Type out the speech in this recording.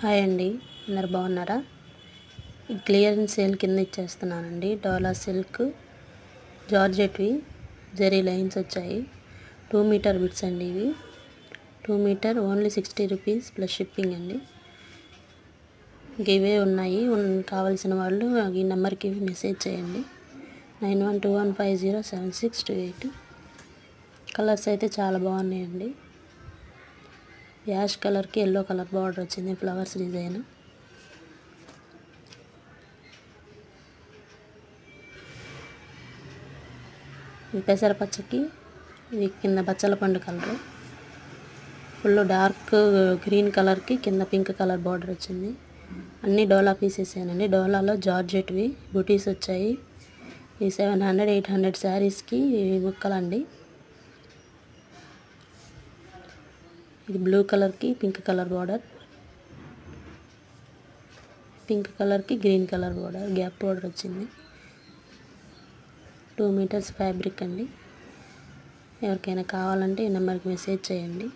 Hi అండి, అందరు బాగున్నారా? ఈ క్లియరెన్స్ సేల్ కింద ఇచ్చేస్తున్నానండి. డోలా సిల్క్ జార్జెట్వి జరీ లైన్స్ వచ్చాయి. 2 మీటర్ బిట్స్ అండి. ఇవి 2 metre only 60 rupees plus shipping అండి. ఇంక ఇవే ఉన్నాయి. కావాల్సిన వాళ్ళు ఈ నెంబర్కి మెసేజ్ చేయండి. 9121507628. కలర్స్ అయితే చాలా బాగున్నాయండి. యాష్ కలర్కి ఎల్లో కలర్ బార్డర్ వచ్చింది, ఫ్లవర్స్ డిజైన్. పెసర పచ్చకి ఇది కింద బచ్చల పండు కలర్, ఫుల్ డార్క్ గ్రీన్ కలర్కి కింద పింక్ కలర్ బార్డర్ వచ్చింది. అన్ని డోలా పీసెసేనండి. డోలాలో జార్జెట్వి బుటీస్ వచ్చాయి. ఈ 700-800 శారీస్కి ముక్కలండి. ఇది బ్లూ కలర్కి పింక్ కలర్ బార్డర్, పింక్ కలర్కి green colour border, gap border వచ్చింది. 2 మీటర్స్ ఫ్యాబ్రిక్ అండి. ఎవరికైనా కావాలంటే ఈ నెంబర్కి మెసేజ్ చేయండి.